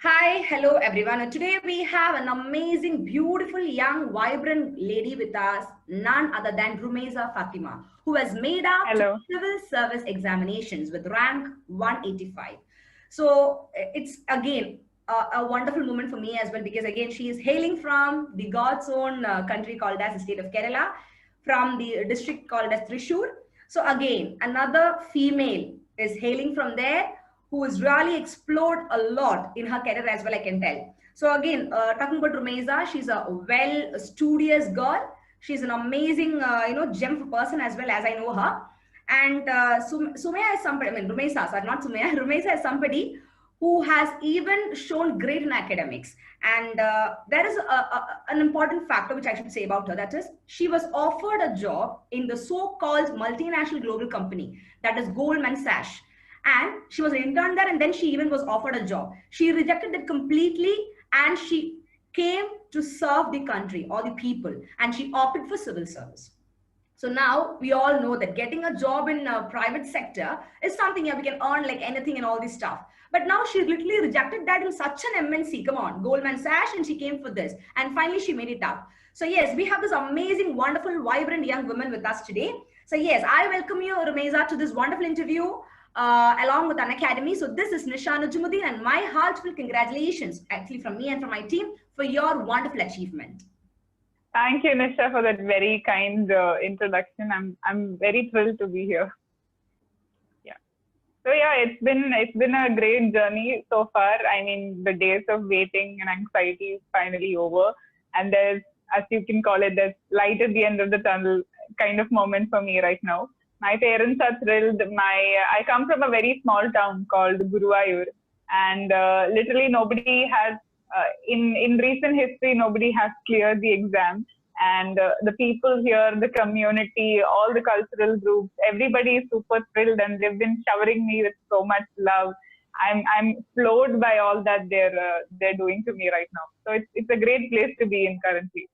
Hi, hello everyone. And today we have an amazing, beautiful, young, vibrant lady with us, none other than Rumaiza Fathima, who has made up to Hello. civil service examinations with rank 185. So it's again a wonderful moment for me as well because again she is hailing from the God's own country called as the state of Kerala, from the district called as Thrissur. So again, another female is hailing from there who has really explored a lot in her career as well, I can tell. So again, talking about Rumaiza, she's a well studious girl. She's an amazing, gem of a person as well as I know her. And Sumaya is somebody, I mean, Rumaiza, sorry, not Sumaya, Rumaiza is somebody who has even shown great in academics. And there is an important factor which I should say about her. That is, she was offered a job in the so-called multinational global company, that is Goldman Sachs, and she was an intern there, and then she even was offered a job. She rejected it completely, and she came to serve the country or the people, and she opted for civil service. So now we all know that getting a job in a private sector is something, yeah, we can earn like anything and all this stuff. But now she literally rejected that in such an MNC. Come on, Goldman Sachs, and she came for this. And finally, she made it up. So yes, we have this amazing, wonderful, vibrant young woman with us today. So yes, I welcome you, Rumaiza, to this wonderful interview along with Unacademy. So this is Nisha, Nujumudeen, and my heartfelt congratulations, actually from me and from my team, for your wonderful achievement. Thank you, Nisha, for that very kind introduction. I'm very thrilled to be here. Yeah. So yeah, it's been a great journey so far. I mean, the days of waiting and anxiety is finally over, and there's, as you can call it, there's light at the end of the tunnel kind of moment for me right now. My parents are thrilled. I come from a very small town called Guruvayur, and literally nobody has in recent history nobody has cleared the exam, and the people here, the community, all the cultural groups, everybody is super thrilled, and they've been showering me with so much love. I'm floored by all that they're doing to me right now. So it's a great place to be in currently.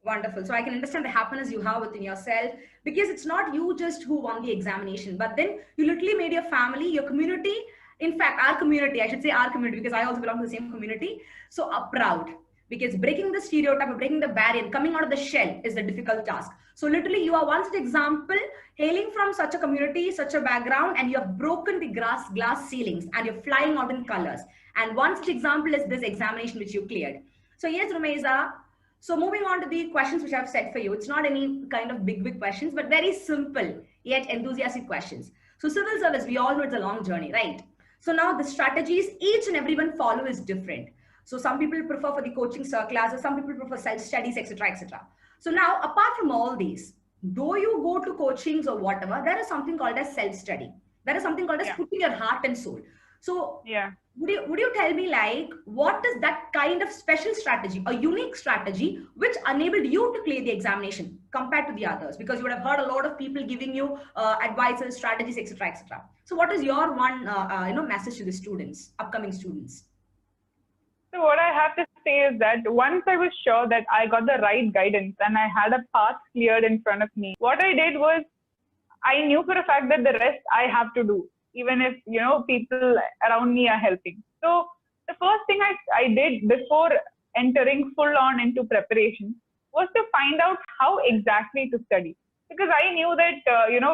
Wonderful. So I can understand the happiness you have within yourself because it's not you just who won the examination, but then you literally made your family, your community, in fact, our community, I should say our community because I also belong to the same community. So are proud because breaking the stereotype, breaking the barrier, coming out of the shell is the difficult task. So literally you are one such example, hailing from such a community, such a background, and you have broken the glass ceilings and you're flying out in colors. And one such example is this examination which you cleared. So yes, Rumaiza, so moving on to the questions which I've set for you, it's not any kind of big questions, but very simple yet enthusiastic questions. So civil service, we all know it's a long journey, right? So now the strategies each and everyone follow is different. So some people prefer for the coaching classes, some people prefer self-studies, etc., etc. So now apart from all these, though you go to coachings or whatever, there is something called as self-study. There is something called as Yeah. putting your heart and soul. So Yeah. would you tell me like what is that kind of special strategy, a unique strategy which enabled you to clear the examination compared to the others, because you would have heard a lot of people giving you advices, strategies, etc., etc. So what is your one message to the students, upcoming students? So what I have to say is that once I was sure that I got the right guidance and I had a path cleared in front of me, what I did was I knew for a fact that the rest I have to do, even if, people around me are helping. So the first thing I did before entering full on into preparation was to find out how exactly to study. Because I knew that,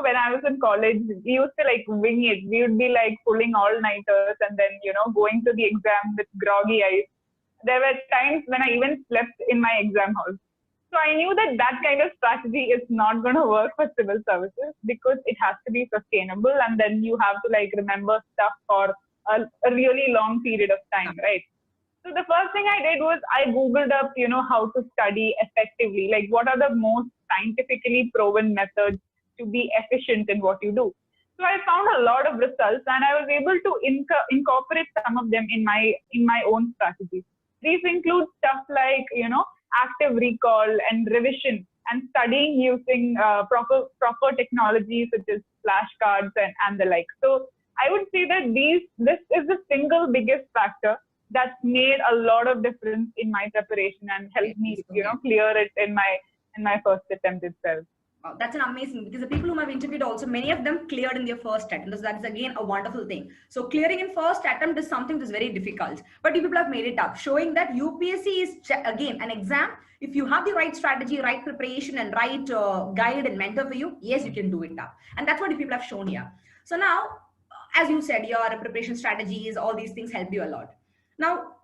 when I was in college, we used to like wing it. We would be like pulling all nighters and then, going to the exam with groggy eyes. There were times when I even slept in my exam hall. So I knew that that kind of strategy is not going to work for civil services because it has to be sustainable, and then you have to like remember stuff for a really long period of time, right? So the first thing I did was I Googled up, how to study effectively, like what are the most scientifically proven methods to be efficient in what you do. So I found a lot of results, and I was able to incorporate some of them in my own strategies. These include stuff like, active recall and revision, and studying using proper technology such as flashcards and the like. So I would say that this is the single biggest factor that's made a lot of difference in my preparation and helped me, clear it in my first attempt itself. Wow, that's an amazing, because the people whom I've interviewed also, many of them cleared in their first attempt. So that's again a wonderful thing. So clearing in first attempt is something that's very difficult, but you people have made it up, showing that UPSC is again an exam. If you have the right strategy, right preparation, and right guide and mentor for you, yes, you can do it up. And that's what you people have shown here. So now, as you said, your preparation strategies, all these things help you a lot. Now,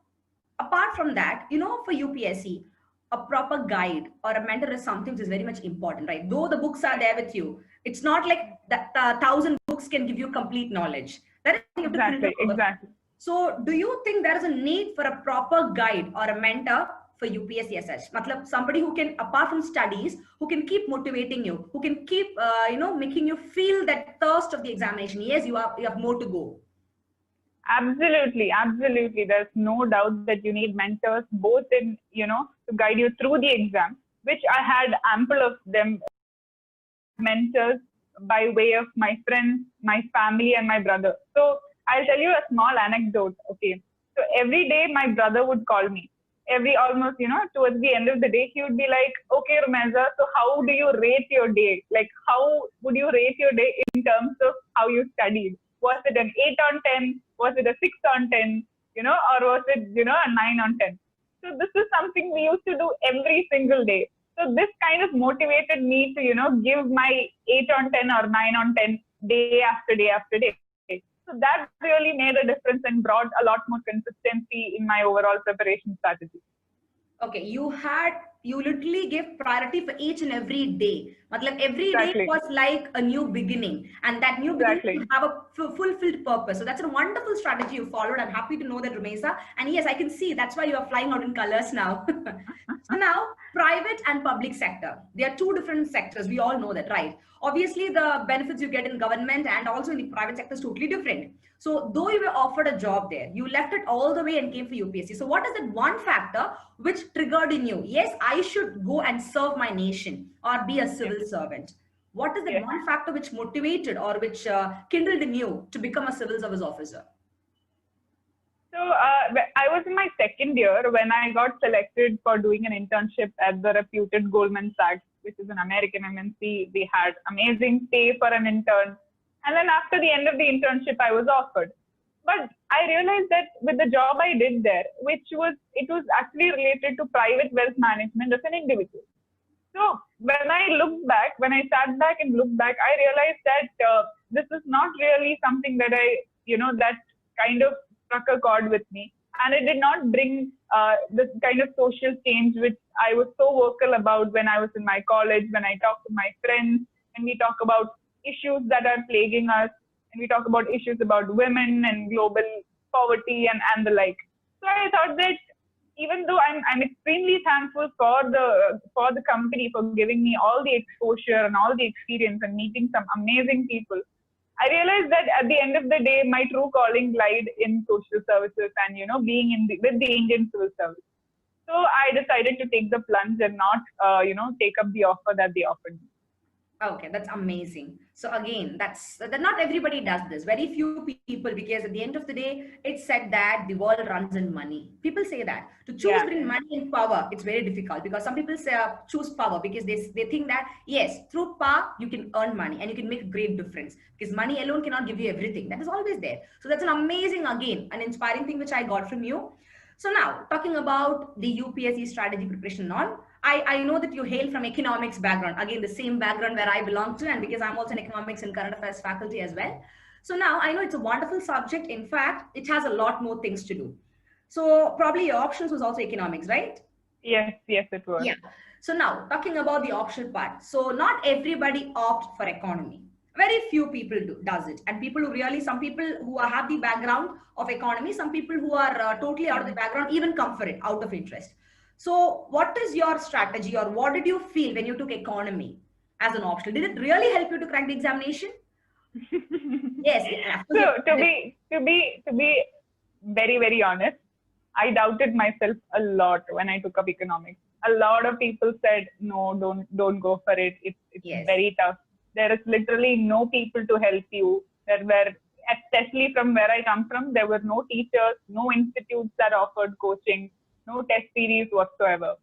apart from that, for UPSC, a proper guide or a mentor is something which is very much important, right? Though the books are there with you, it's not like that 1,000 books can give you complete knowledge. That is, you have to Exactly, exactly. So do you think there is a need for a proper guide or a mentor for UPSC as such? Matlab, somebody who can, apart from studies, who can keep motivating you, who can keep, making you feel that thirst of the examination. Yes, you have more to go. Absolutely, absolutely. There's no doubt that you need mentors, both in, to guide you through the exam, which I had ample of them, mentors by way of my friends, my family, and my brother. So I'll tell you a small anecdote. Okay. So every day my brother would call me. Almost, towards the end of the day, he would be like, okay, Rumaiza, so how do you rate your day? Like, how would you rate your day in terms of how you studied? Was it an 8 on 10? Was it a 6 on 10? Or was it, a 9 on 10? So this is something we used to do every single day. So this kind of motivated me to, give my 8 on 10 or 9 on 10 day after day after day. So that really made a difference and brought a lot more consistency in my overall preparation strategy. Okay, you literally gave priority for each and every day. Matlab, every day was like a new beginning, and that new beginning have a fulfilled purpose. So that's a wonderful strategy you followed. I'm happy to know that, Rumaiza. And yes, I can see that's why you are flying out in colors now. So now, private and public sector, they are two different sectors. We all know that, right? Obviously, the benefits you get in government and also in the private sector is totally different. So though you were offered a job there, you left it all the way and came for UPSC. So what is that one factor which triggered in you? Yes, I should go and serve my nation or be a civil servant. What is that one factor which motivated or which kindled in you to become a civil service officer? So I was in my second year when I got selected for doing an internship at the reputed Goldman Sachs, which is an American MNC. They had amazing pay for an intern. And then after the end of the internship, I was offered. But I realized that with the job I did there, it was actually related to private wealth management as an individual. So when I sat back and looked back, I realized that this is not really something that that kind of struck a chord with me. And it did not bring this kind of social change, which I was so vocal about when I was in my college, when I talk to my friends, and we talk about issues that are plaguing us, and we talk about issues about women and global poverty and the like. So I thought that even though I'm extremely thankful for the company for giving me all the exposure and all the experience and meeting some amazing people, I realized that at the end of the day, my true calling lied in social services and being with the Indian civil service. So I decided to take the plunge and not take up the offer that they offered me. Okay, that's amazing. So again, that not everybody does this. Very few people, because at the end of the day, it's said that the world runs in money. People say that to choose between money and power, it's very difficult, because some people say choose power because they think that yes, through power you can earn money and you can make a great difference, because money alone cannot give you everything. That is always there. So that's an amazing, again, an inspiring thing which I got from you. So now, talking about the UPSC strategy preparation on, I know that you hail from economics background, again, the same background where I belong to, and because I'm also an economics and current affairs faculty as well. So now I know it's a wonderful subject. In fact, it has a lot more things to do. So probably your options was also economics, right? Yes, it was. Yeah. So now talking about the optional part. So not everybody opt for economy. Very few people does it. And people who really, some people who have the background of economy, some people who are totally out of the background even come for it out of interest. So what is your strategy, or what did you feel when you took economy as an optional? Did it really help you to crack the examination? Yes. So to be very, very honest, I doubted myself a lot when I took up economics. A lot of people said, no, don't go for it. It's very tough. There is literally no people to help you. There were, especially from where I come from, there were no teachers, no institutes that offered coaching, no test series whatsoever.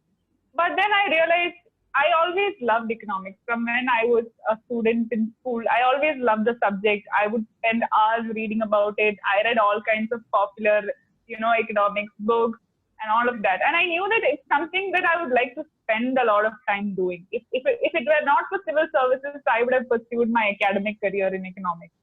But then I realized I always loved economics. From when I was a student in school, I always loved the subject. I would spend hours reading about it. I read all kinds of popular, economics books and all of that. And I knew that it's something that I would like to spend a lot of time doing. If it were not for civil services, I would have pursued my academic career in economics.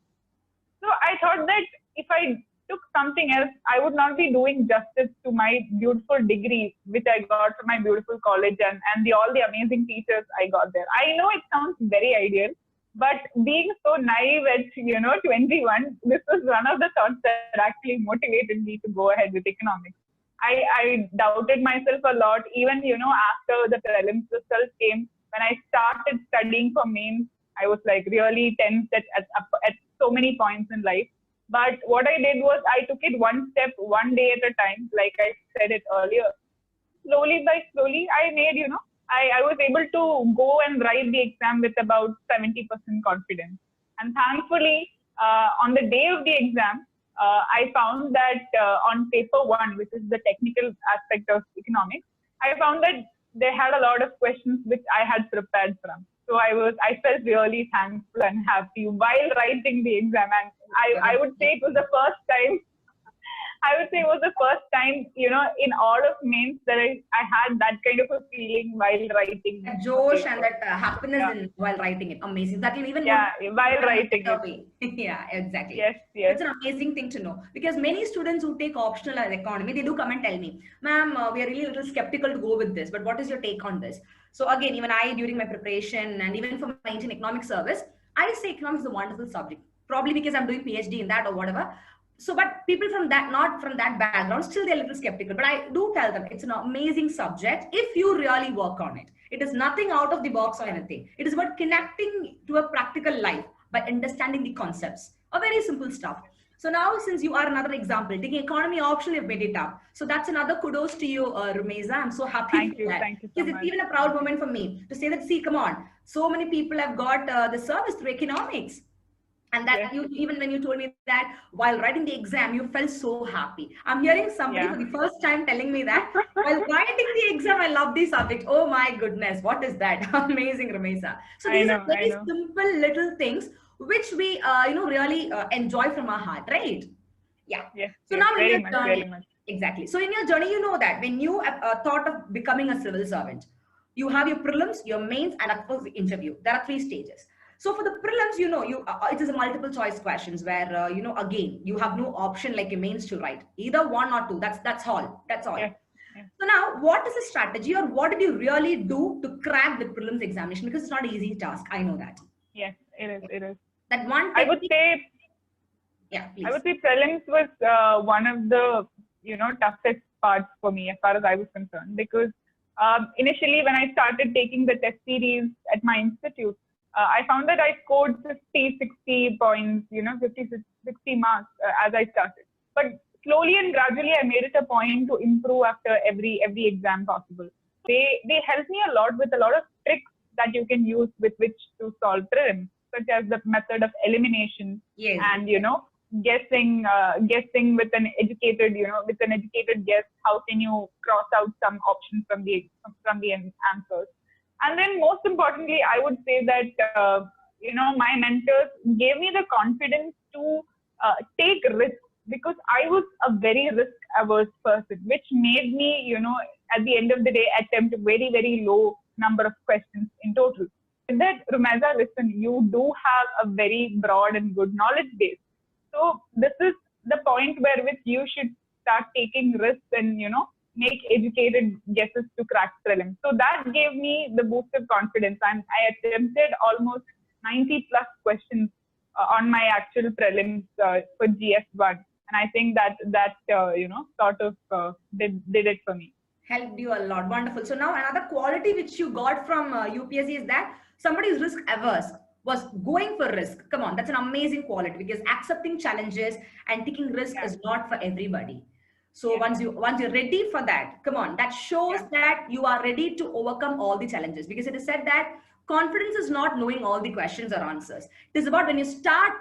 So I thought that if I took something else, I would not be doing justice to my beautiful degree, which I got from my beautiful college and all the amazing teachers I got there. I know it sounds very ideal, but being so naive at 21, this was one of the thoughts that actually motivated me to go ahead with economics. I doubted myself a lot, even after the prelims results came. When I started studying for mains, I was like really tense at so many points in life. But what I did was I took it one step, one day at a time, like I said it earlier. Slowly by slowly, I made, I was able to go and write the exam with about 70% confidence. And thankfully, on the day of the exam, I found that on paper one, which is the technical aspect of economics, I found that they had a lot of questions which I had prepared from. So I felt really thankful and happy while writing the exam. And I would say it was the first time, in all of mains that I had that kind of a feeling while writing. That josh and that happiness while writing it. Amazing. That will even while writing it. Yeah, exactly. Yes. It's an amazing thing to know, because many students who take optional as economy, they do come and tell me, ma'am, we are really a little skeptical to go with this, but what is your take on this? So again, even I, during my preparation and even for my Indian economic service, I say economics is a wonderful subject, probably because I'm doing PhD in that or whatever. So, but people from that, not from that background, still they're a little skeptical. But I do tell them it's an amazing subject if you really work on it. It is nothing out of the box or anything. It is about connecting to a practical life by understanding the concepts, a very simple stuff. So now, since you are another example, taking economy optional, you've made it up. So that's another kudos to you, Rumaiza. I'm so happy for that. Thank you so because much. it's even a proud moment for me to say that, see, come on, so many people have got the service through economics. And that even when you told me that while writing the exam, you felt so happy. I'm hearing somebody for the first time telling me that while writing the exam, I love the subject. Oh my goodness, what is that? Amazing, Rumaiza. So these are very simple little things which we, really enjoy from our heart, right? Yeah. So now in your journey, exactly. So in your journey, you know that when you thought of becoming a civil servant, you have your prelims, your mains, and of course the interview. There are 3 stages. So for the prelims, it is a multiple choice questions where, again, you have no option like your mains to write. Either 1 or 2. That's all. That's all. So now, what is the strategy, or what did you really do to crack the prelims examination? Because it's not an easy task. I know that. Yes, it is. That one. I would say. Yeah, please. I would say prelims was one of the toughest parts for me as far as I was concerned, because initially when I started taking the test series at my institute, I found that I scored 50, 60 points, 50, 60 marks as I started. But slowly and gradually, I made it a point to improve after every exam possible. They helped me a lot with a lot of tricks that you can use with which to solve prelims, such as the method of elimination and guessing with an educated guess. How can you cross out some options from the answers? And then most importantly, I would say that, my mentors gave me the confidence to take risks, because I was a very risk averse person, which made me, at the end of the day, attempt a very, very low number of questions in total. With that, Rumaiza, listen, you do have a very broad and good knowledge base. So this is the point where which you should start taking risks and, make educated guesses to crack prelims. So that gave me the boost of confidence, and I attempted almost 90 plus questions on my actual prelims for GS1, and I think that sort of did it for me. Helped you a lot. Wonderful. So now another quality which you got from UPSC is that somebody is risk averse, was going for risk. Come on, that's an amazing quality, because accepting challenges and taking risk is not for everybody. So once you're ready for that, come on, that shows that you are ready to overcome all the challenges, because it is said that confidence is not knowing all the questions or answers. It is about when you start,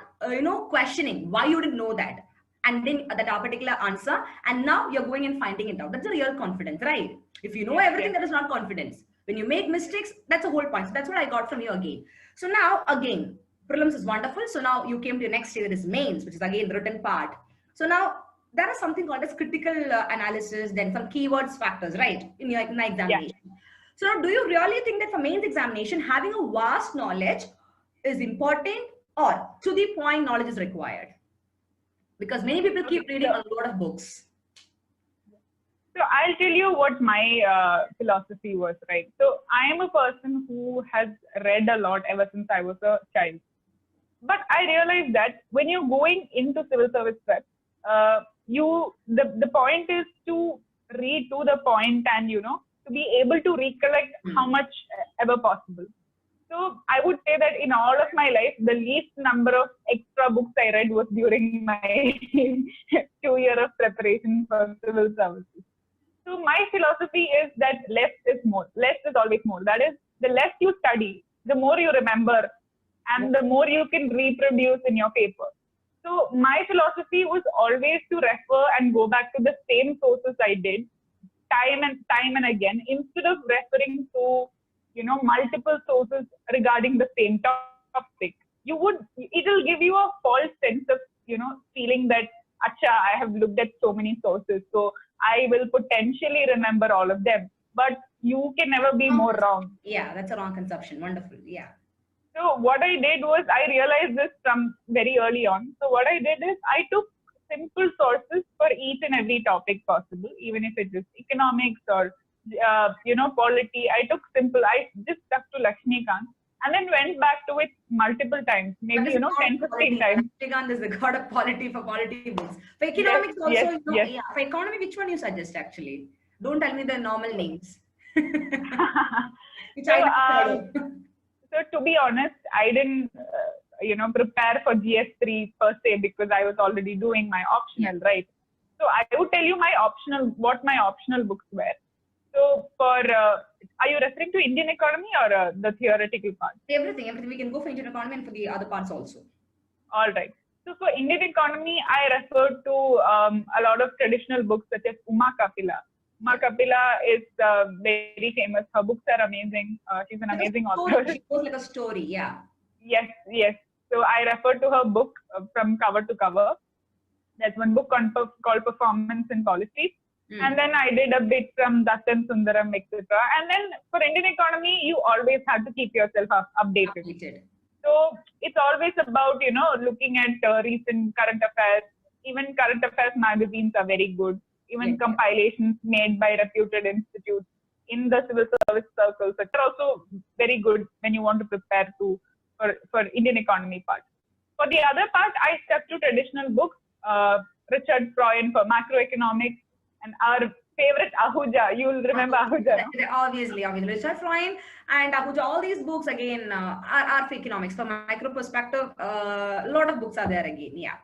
questioning why you didn't know that, and then that particular answer, and now you're going and finding it out. That's a real confidence, right? If you know everything, that is not confidence. When you make mistakes, that's the whole point. So that's what I got from you again. So now again, prelims is wonderful. So now you came to your next stage, that is mains, which is again the written part. So now there is something called as critical analysis, then some keywords factors, right? In the examination. Yeah. So now, do you really think that for mains examination, having a vast knowledge is important, or to the point knowledge is required? Because many people keep reading a lot of books. So I'll tell you what my philosophy was, right? So I am a person who has read a lot ever since I was a child. But I realized that when you're going into civil service prep, the point is to read to the point and, to be able to recollect how much ever possible. So I would say that in all of my life, the least number of extra books I read was during my 2 years of preparation for civil services. So my philosophy is that less is more. Less is always more. That is, the less you study, the more you remember, and the more you can reproduce in your paper. So my philosophy was always to refer and go back to the same sources I did time and again, instead of referring to multiple sources regarding the same topic. It'll give you a false sense of feeling that acha, I have looked at so many sources, so I will potentially remember all of them. But you can never be more wrong. Yeah, that's a wrong conception. Wonderful. Yeah. So what I did was, I realized this from very early on. So what I did is, I took simple sources for each and every topic possible, even if it is economics or polity. I took simple. I just stuck to Lakshmikant and then went back to it multiple times, maybe 10, 15 times. Lakshmikant is the god of polity for polity books. For economics also, yeah. For economy, which one you suggest actually? Don't tell me the normal names. Which so to be honest, I didn't prepare for GS3 per se, because I was already doing my optional, right? So I would tell you what my optional books were. So are you referring to Indian economy or the theoretical part? Everything. We can go for Indian economy and for the other parts also. All right. So for Indian economy, I referred to a lot of traditional books such as Uma Kapila. Uma Kapila is very famous. Her books are amazing. She's an amazing author. She goes like a story, yeah. Yes. So I referred to her book from cover to cover. There's one book called Performance in Policies. And then I did a bit from Dattan Sundaram, etc. And then for Indian economy, you always have to keep yourself updated. So it's always about, looking at recent current affairs. Even current affairs magazines are very good. Even compilations made by reputed institutes in the civil service circles are also very good when you want to prepare for Indian economy part. For the other part, I stuck to traditional books, Richard Freund for macroeconomics, and our favorite Ahuja. You will remember Ahuja, no? Obviously. Richard Freund and Ahuja, all these books again are for economics. For micro perspective, a lot of books are there again. Yeah.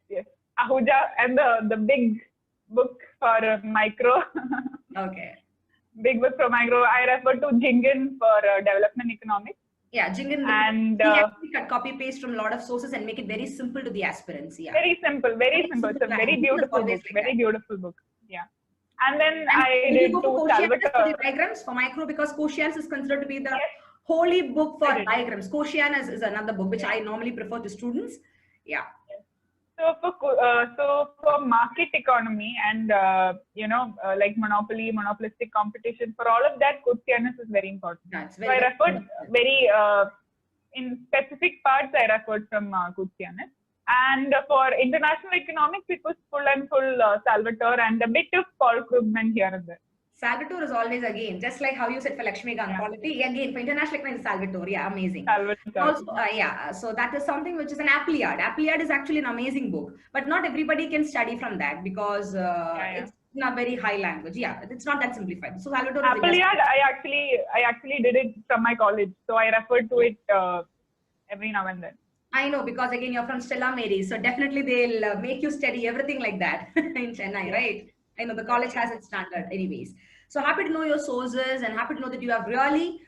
Yes. Ahuja and the big book for micro. Okay. Big book for micro. I refer to Jingen for development economics. Yeah, Jingen. And he actually cut copy paste from a lot of sources and make it very simple to the aspirants. Yeah. Very simple. It's a very beautiful book. Very beautiful book. Yeah. And then I did two Salvatore diagrams for micro, because Quotient is considered to be the holy book for diagrams. Quotient is another book which I normally prefer to students. Yeah. So for market economy and like monopolistic competition, for all of that, Quotient is very important. So I referred in specific parts. I referred from Quotient. And for international economics, it was full and full Salvatore and a bit of Paul Krugman here and there. Salvatore is always, again, just like how you said for Lakshmikant polity, again, for international economics, Salvatore, yeah, amazing. Salvatore. Also, so that is something which is an Appliad. Appliad is actually an amazing book, but not everybody can study from that because it's not very high language. Yeah, it's not that simplified. So Salvatore is Appliad, I actually did it from my college, so I referred to it every now and then. I know, because again, you're from Stella Mary, so definitely they'll make you study everything like that in Chennai, right? I know the college has its standard anyways. So happy to know your sources and happy to know that you have really,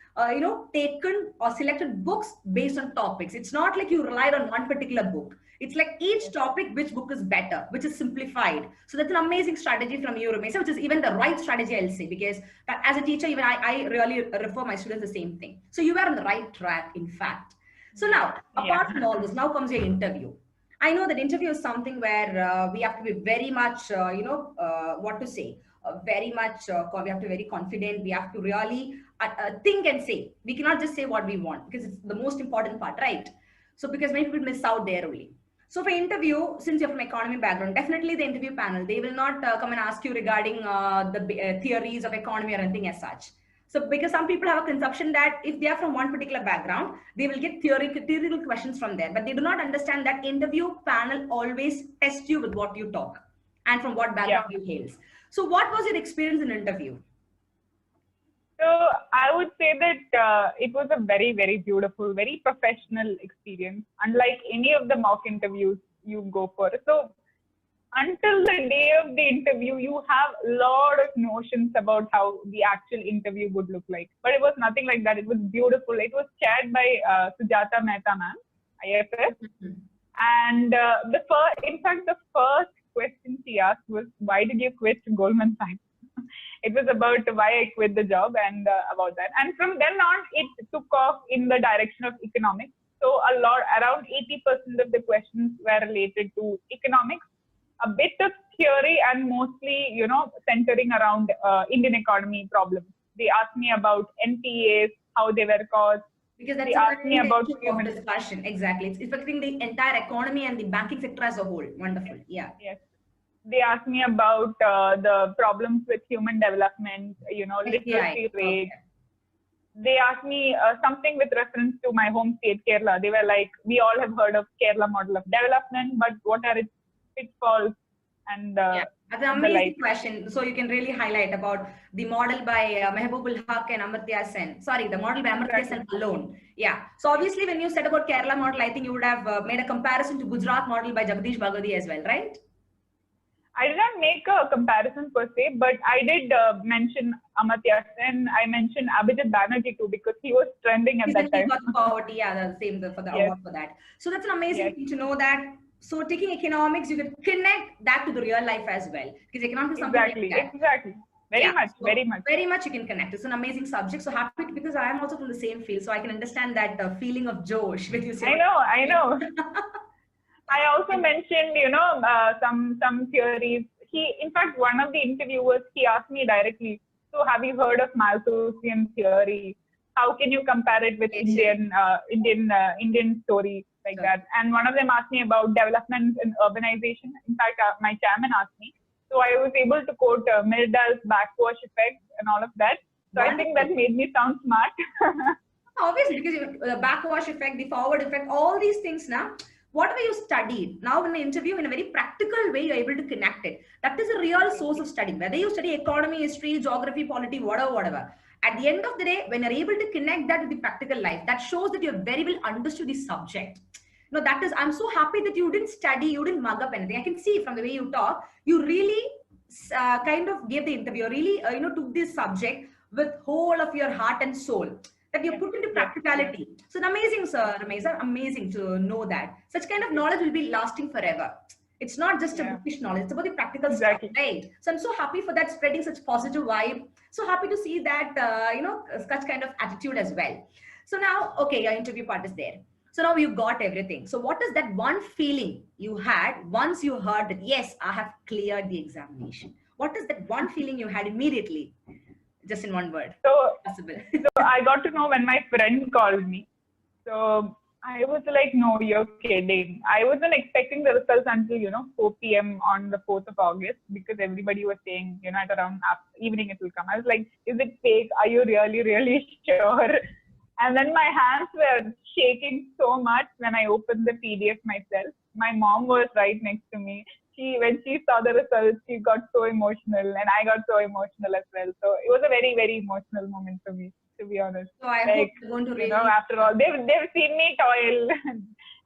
taken or selected books based on topics. It's not like you relied on one particular book. It's like each topic, which book is better, which is simplified. So that's an amazing strategy from you, Rumaiza, which is even the right strategy, I'll say, because as a teacher, even I really refer my students the same thing. So you are on the right track, in fact. So now, apart from all this, now comes your interview. I know that interview is something where we have to be very much, what to say, very much, we have to be very confident. We have to really think and say. We cannot just say what we want because it's the most important part, right? So because many people miss out there only. So for interview, since you're from economy background, definitely the interview panel, they will not come and ask you regarding the theories of economy or anything as such. So because some people have a conception that if they are from one particular background, they will get theoretical questions from there, but they do not understand that interview panel always tests you with what you talk and from what background you hails. So what was your experience in interview? So I would say that it was a very, very beautiful, very professional experience, unlike any of the mock interviews you go for. So until the day of the interview, you have a lot of notions about how the actual interview would look like. But it was nothing like that. It was beautiful. It was chaired by Sujata Mehta ma'am, IFS. And in fact, the first question she asked was, why did you quit Goldman Sachs? It was about why I quit the job and about that. And from then on, it took off in the direction of economics. So around 80% of the questions were related to economics, a bit of theory, and mostly, centering around Indian economy problems. They asked me about NPAs, how they were caused. Because that's a discussion. Exactly. It's affecting the entire economy and the banking sector as a whole. Wonderful. Yeah. Yes. They asked me about the problems with human development, literacy rate. Okay. They asked me something with reference to my home state, Kerala. They were like, we all have heard of Kerala model of development, but what are its pitfalls? And that's an amazing question. So you can really highlight about the model by Mehboob Haq and Amartya Sen. Sorry, the model by Amartya Sen alone. Yeah. So obviously, when you said about Kerala model, I think you would have made a comparison to Gujarat model by Jagdish Bhagwati as well, right? I did not make a comparison per se, but I did mention Amartya Sen. I mentioned Abhijit Banerjee too, because he was trending at that time. He got the poverty, the same for the award for that. So that's an amazing thing to know that. So taking economics, you can connect that to the real life as well, because economics is something exactly. Very much you can connect. It's an amazing subject. So happy because I am also from the same field, so I can understand that feeling of Josh when you say. I know. I also mentioned, some theories. In fact, one of the interviewers, he asked me directly, so have you heard of Malthusian theory? How can you compare it with Indian story like that? And one of them asked me about development and urbanization. In fact, my chairman asked me. So I was able to quote Myrdal's backwash effect and all of that. So I think that made me sound smart. Obviously, because the backwash effect, the forward effect, all these things now, whatever you studied, now in an interview, in a very practical way, you're able to connect it. That is a real source of study. Whether you study economy, history, geography, polity, whatever. At the end of the day, when you're able to connect that with the practical life, that shows that you have very well understood the subject. That is, I'm so happy that you didn't study, you didn't mug up anything. I can see from the way you talk, you really kind of gave the interview, really, took this subject with whole of your heart and soul, that you put into practicality. So amazing, sir, Rumaiza, amazing to know that. Such kind of knowledge will be lasting forever. It's not just a bookish knowledge, it's about the practical stuff, right? So I'm so happy for that, spreading such positive vibe. So happy to see that, such kind of attitude as well. So now, okay, your interview part is there. So now you got everything. So what is that one feeling you had once you heard that, yes, I have cleared the examination? What is that one feeling you had immediately? Just in one word. So I got to know when my friend called me. So I was like, no, you're kidding. I wasn't expecting the results until, 4 p.m. on the 4th of August, because everybody was saying, at around evening it will come. I was like, is it fake? Are you really, really sure? And then my hands were shaking so much when I opened the PDF myself. My mom was right next to me. When she saw the results, she got so emotional, and I got so emotional as well. So it was a very, very emotional moment for me, to be honest. So I hope you're going to really... after all, they've seen me toil,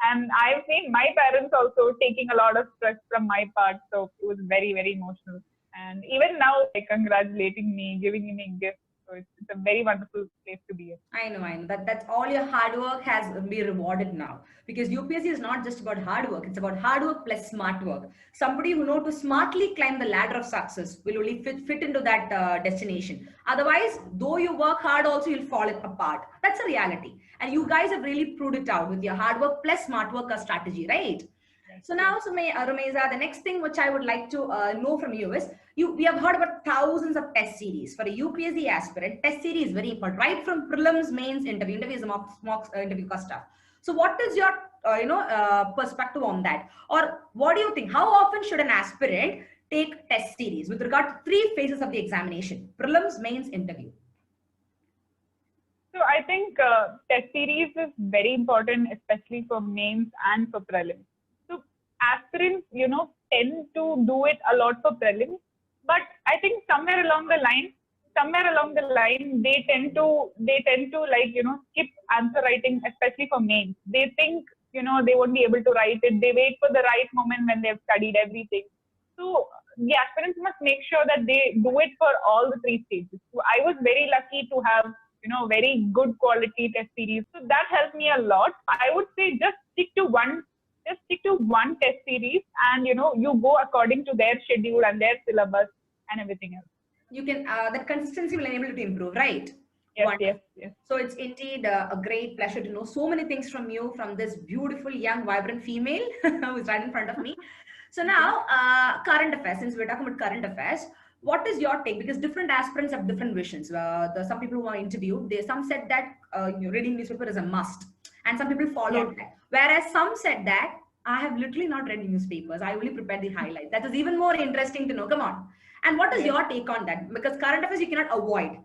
and I've seen my parents also taking a lot of stress from my part. So it was very, very emotional. And even now, congratulating me, giving me gifts. So So it's a very wonderful place to be in. I know. That's all your hard work has been rewarded now. Because UPSC is not just about hard work, it's about hard work plus smart work. Somebody who know to smartly climb the ladder of success will only fit into that destination. Otherwise, though you work hard, also you'll fall apart. That's a reality. And you guys have really proved it out with your hard work plus smart work as strategy, right? So now, Rumaiza, the next thing which I would like to know from you is, we have heard about thousands of test series. For a UPSC aspirant, test series is very important, right from prelims, mains, interview is mock interview stuff. So what is your perspective on that? Or what do you think? How often should an aspirant take test series with regard to 3 phases of the examination? Prelims, mains, interview. So I think test series is very important, especially for mains and for prelims. So aspirants, tend to do it a lot for prelims, but I think somewhere along the line, they tend to skip answer writing, especially for mains. They think, they won't be able to write it. They wait for the right moment when they've studied everything. So the aspirants must make sure that they do it for all the 3 stages. So I was very lucky to have, very good quality test series. So that helped me a lot. I would say just stick to one test series, and you go according to their schedule and their syllabus and everything else. You can that consistency will enable you to improve, right? Yes. So it's indeed a great pleasure to know so many things from you, from this beautiful, young, vibrant female who is right in front of me. So now, current affairs, since we're talking about current affairs, what is your take? Because different aspirants have different visions. Some people who are interviewed, some said that reading newspaper is a must, and some people followed that. Whereas some said that I have literally not read newspapers. I only prepared the highlights. That is even more interesting to know. Come on. And what is your take on that? Because current affairs you cannot avoid.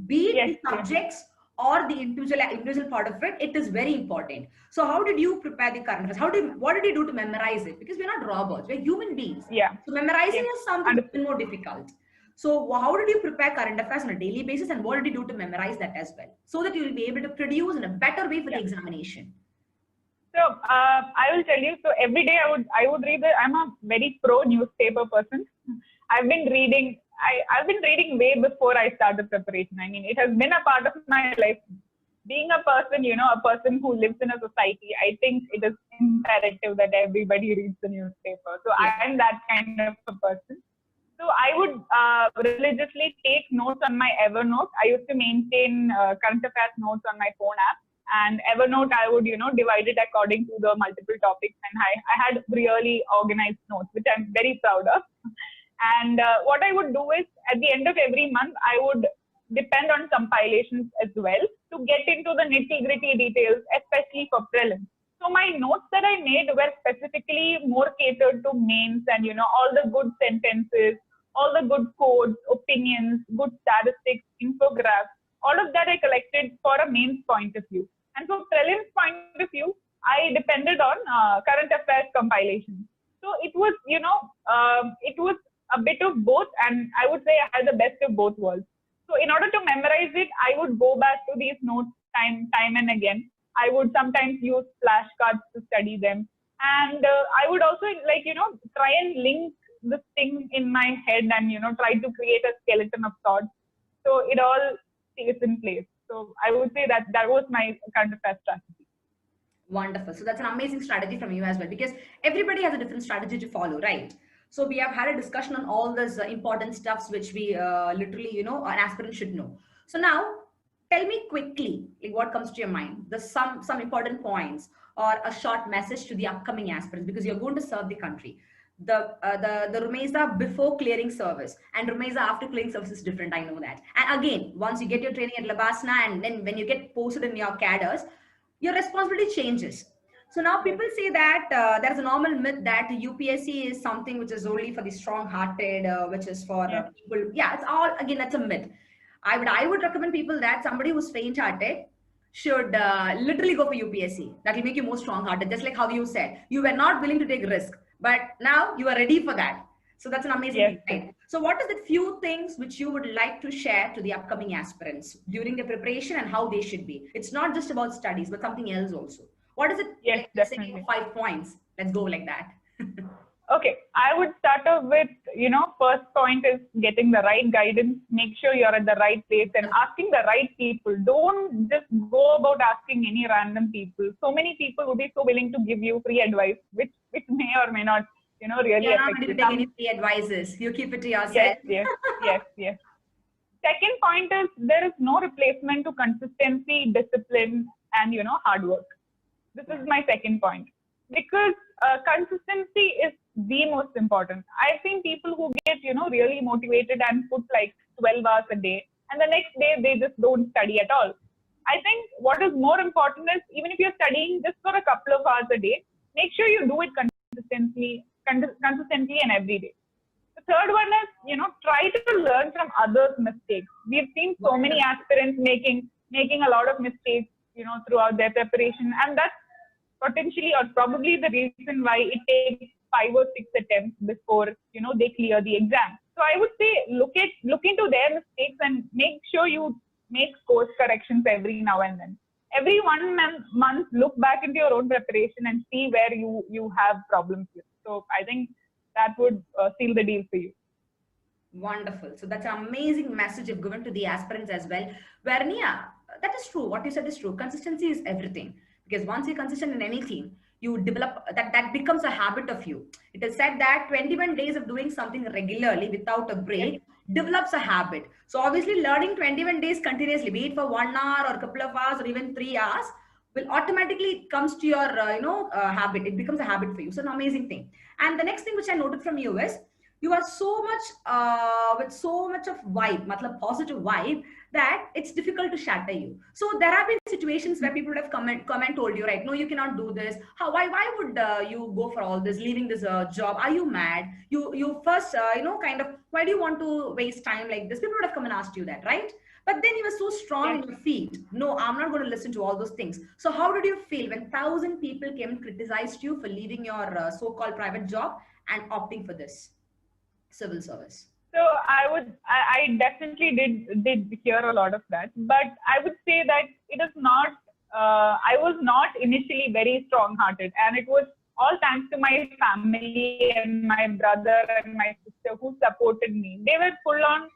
Be it the subjects or the individual part of it, it is very important. So how did you prepare the current affairs? What did you do to memorize it? Because we're not robots, we're human beings. So memorizing is something a little more difficult. So how did you prepare current affairs on a daily basis, and what did you do to memorize that as well, so that you will be able to produce in a better way for the examination? So I will tell you. So every day I would read. I'm a very pro newspaper person. I've been reading way before I started preparation. I mean, it has been a part of my life. Being a person who lives in a society, I think it is imperative that everybody reads the newspaper. So I am that kind of a person. So I would religiously take notes on my Evernote. I used to maintain current affairs notes on my phone app. And Evernote, I would, divide it according to the multiple topics. And I had really organized notes, which I'm very proud of. And what I would do is, at the end of every month, I would depend on compilations as well to get into the nitty-gritty details, especially for prelims. So my notes that I made were specifically more catered to mains, and, all the good sentences, all the good codes, opinions, good statistics, infographics, all of that I collected for a mains point of view. And for prelims point of view, I depended on current affairs compilations. So it was, it was a bit of both, and I would say I had the best of both worlds. So in order to memorize it, I would go back to these notes time and again. I would sometimes use flashcards to study them. And I would also try and link this thing in my head and, try to create a skeleton of thoughts. So it all stays in place. So I would say that was my current affairs strategy. Wonderful. So that's an amazing strategy from you as well, because everybody has a different strategy to follow, right? So we have had a discussion on all this important stuffs which we literally, an aspirant should know. So now tell me quickly, what comes to your mind, some important points or a short message to the upcoming aspirants, because you're going to serve the country. The Rumaiza before clearing service and Rumaiza after clearing service is different. I know that. And again, once you get your training at Labasna, and then when you get posted in your cadres, your responsibility changes. So now people say that there's a normal myth that UPSC is something which is only for the strong-hearted, which is for people. Yeah, it's all, again, that's a myth. I would recommend people that somebody who's faint-hearted should literally go for UPSC. That will make you more strong-hearted. Just like how you said, you were not willing to take risk, but now you are ready for that. So that's an amazing thing, right? So what is the few things which you would like to share to the upcoming aspirants during the preparation and how they should be? It's not just about studies, but something else also. What is it? Yes, definitely. 5 points. Let's go like that. Okay, I would start off with, first point is getting the right guidance. Make sure you're at the right place and asking the right people. Don't just go about asking any random people. So many people will be so willing to give you free advice, which may or may not, really You're not affect going you. to take any free advices. You keep it to Yes, yourself. yes, yes, yes. Second point is there is no replacement to consistency, discipline, and, hard work. This is my second point, because consistency is the most important. I've seen people who get, really motivated and put like 12 hours a day, and the next day they just don't study at all. I think what is more important is, even if you're studying just for a couple of hours a day, make sure you do it consistently and every day. The third one is, try to learn from others' mistakes. We've seen so many aspirants making a lot of mistakes, throughout their preparation, and that's potentially or probably the reason why it takes 5 or 6 attempts before, they clear the exam. So I would say look into their mistakes and make sure you make course corrections every now and then. Every 1 month, look back into your own preparation and see where you have problems with. So I think that would seal the deal for you. Wonderful. So that's an amazing message you've given to the aspirants as well. Where, Nia, that is true. What you said is true. Consistency is everything. Because once you're consistent in anything, you develop that becomes a habit of you. It is said that 21 days of doing something regularly without a break develops a habit. So obviously learning 21 days continuously, be it for 1 hour or a couple of hours or even 3 hours, will automatically comes to your habit. It becomes a habit for you. So an amazing thing. And the next thing which I noted from you is you are so much with so much of vibe, matlab positive vibe, that it's difficult to shatter you. So there have been situations where people would have comment told you, right? No, you cannot do this. Why would you go for all this, leaving this job? Are you mad? You first, kind of, why do you want to waste time like this? People would have come and asked you that, right? But then you were so strong in your feet. No, I'm not going to listen to all those things. So how did you feel when 1,000 people came and criticized you for leaving your so-called private job and opting for this civil service? So I definitely did hear a lot of that, but I would say that it is not. I was not initially very strong-hearted, and it was all thanks to my family and my brother and my sister who supported me. They were full on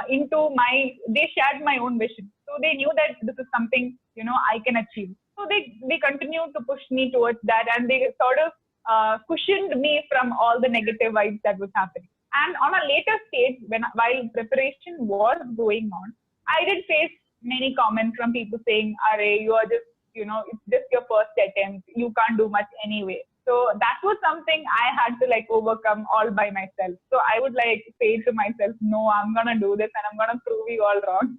They shared my own vision, so they knew that this is something I can achieve. So they continued to push me towards that, and they sort of cushioned me from all the negative vibes that was happening. And on a later stage, while preparation was going on, I did face many comments from people saying, "Are you are just, it's just your first attempt. You can't do much anyway." So that was something I had to like overcome all by myself. So I would like say to myself, "No, I'm gonna do this, and I'm gonna prove you all wrong."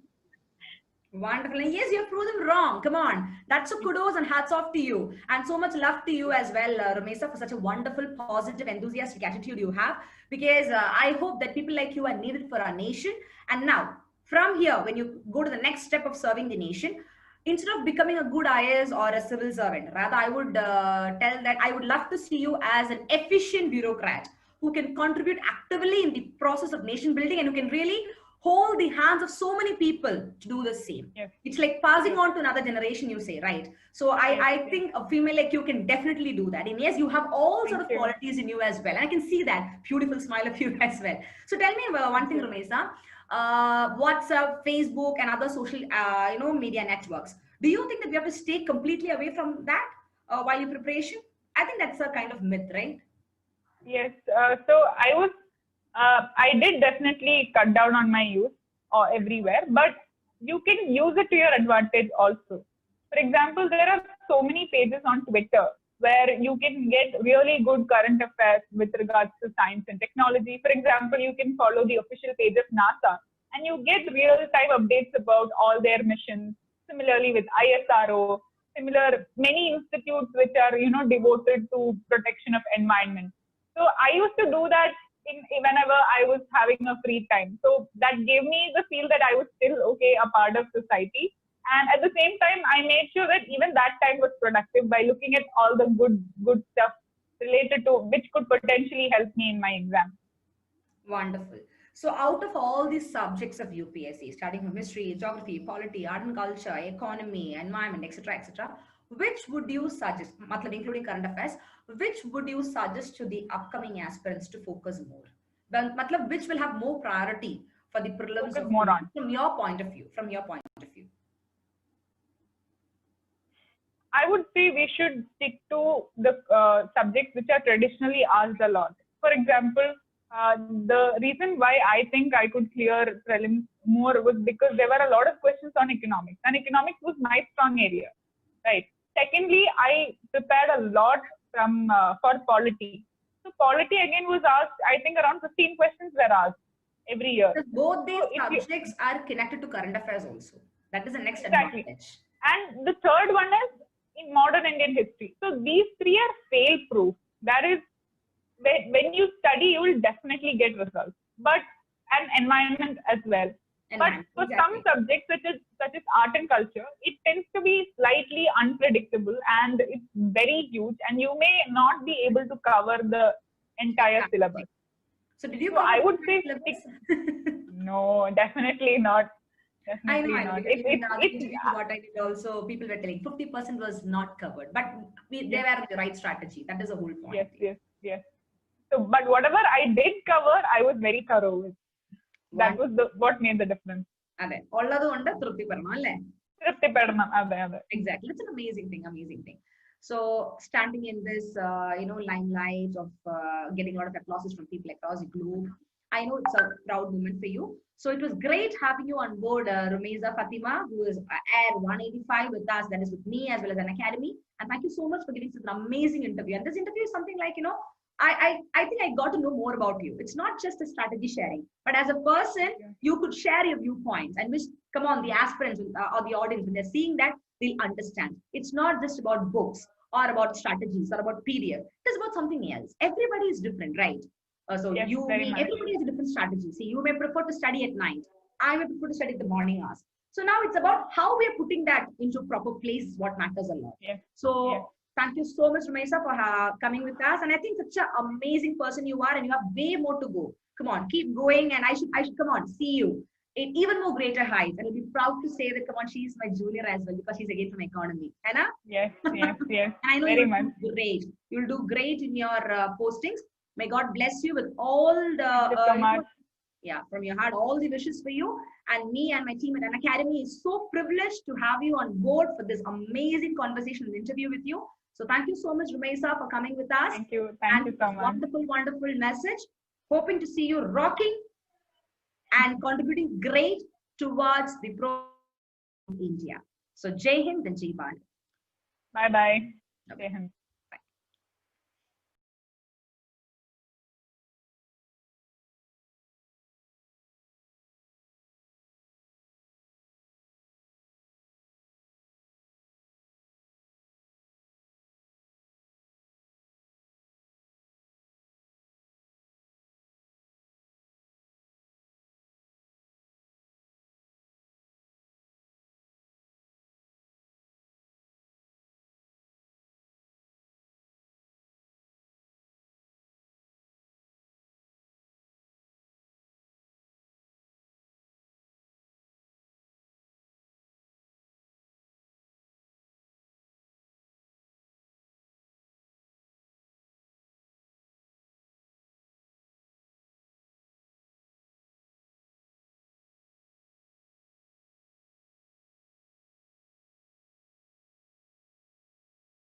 Wonderful. And yes, you've proven wrong. Come on. That's a kudos and hats off to you. And so much love to you as well, Rumaiza, for such a wonderful, positive, enthusiastic attitude you have. Because I hope that people like you are needed for our nation. And now, from here, when you go to the next step of serving the nation, instead of becoming a good IAS or a civil servant, rather, I would tell that I would love to see you as an efficient bureaucrat who can contribute actively in the process of nation building and who can really hold the hands of so many people to do the same. Yes. It's like passing on to another generation, you say, right? So I think a female like you can definitely do that. And yes, you have all sort of qualities in you as well. And I can see that beautiful smile of you as well. So tell me one thing, Rumaiza. WhatsApp, Facebook, and other social, media networks. Do you think that we have to stay completely away from that while your preparation? I think that's a kind of myth, right? Yes. So I did definitely cut down on my use everywhere, but you can use it to your advantage also. For example, there are so many pages on Twitter where you can get really good current affairs with regards to science and technology. For example, you can follow the official page of NASA and you get real-time updates about all their missions. Similarly with ISRO, many institutes which are devoted to protection of environment. So I used to do that whenever I was having a free time. So that gave me the feel that I was still a part of society. And at the same time, I made sure that even that time was productive by looking at all the good stuff related to which could potentially help me in my exam. Wonderful. So out of all these subjects of UPSC, starting from history, geography, polity, art and culture, economy, environment, etc., etc., which would you suggest, including current affairs, which would you suggest to the upcoming aspirants to focus more? Which will have more priority for the prelims Focus of more on. from your point of view? From your point of view. I would say we should stick to the subjects which are traditionally asked a lot. For example, the reason why I think I could clear prelims more was because there were a lot of questions on economics, and economics was my strong area, right? Secondly, I prepared a lot from for polity. So polity again was asked. I think around 15 questions were asked every year. Because both these So subjects are connected to current affairs also. That is the next exactly. advantage. And the third one is in modern Indian history. So these three are fail proof. That is, when you study, you will definitely get results. But and environment as well. But for some subjects such as art and culture, it tends to be slightly unpredictable and it's very huge, and you may not be able to cover the entire syllabus. So did you? So I would say no, definitely not. Definitely I know. not. What I did also, people were telling 50% was not covered, but they were the right strategy. That is the whole point. Yes. So, but whatever I did cover, I was very thorough with. That was what made the difference. Exactly. It's an amazing thing. So standing in this, limelight of getting a lot of applauses from people across the globe, I know it's a proud moment for you. So it was great having you on board, Rumaiza Fathima, who is Air 185 with us, that is with me as well as Unacademy. And thank you so much for giving such an amazing interview. And this interview is something like, I think I got to know more about you. It's not just a strategy sharing, but as a person, you could share your viewpoints, and which, come on, the aspirants or the audience, when they're seeing that, they'll understand. It's not just about books or about strategies or about PDF. It's about something else. Everybody is different, right? Everybody has a different strategy. See, you may prefer to study at night. I may prefer to study at the morning hours. So now it's about how we are putting that into proper place, what matters a lot. Thank you so much, Rumaiza, for coming with us. And I think such an amazing person you are, and you have way more to go. Come on, keep going, and I should come on, see you in even more greater heights. And I'll be proud to say that, come on, she's my junior as well, because she's again from economy. Anna? Yes. And I know you'll do great. You'll do great in your postings. May God bless you with all the from your heart, all the wishes for you. And me and my team at Unacademy is so privileged to have you on board for this amazing conversation and interview with you. So thank you so much, Rumaiza, for coming with us. Thank you so much. Wonderful message. Hoping to see you rocking and contributing great towards the pro in India. So Jai Hind and Jai Bharat. Bye. Jai Hind.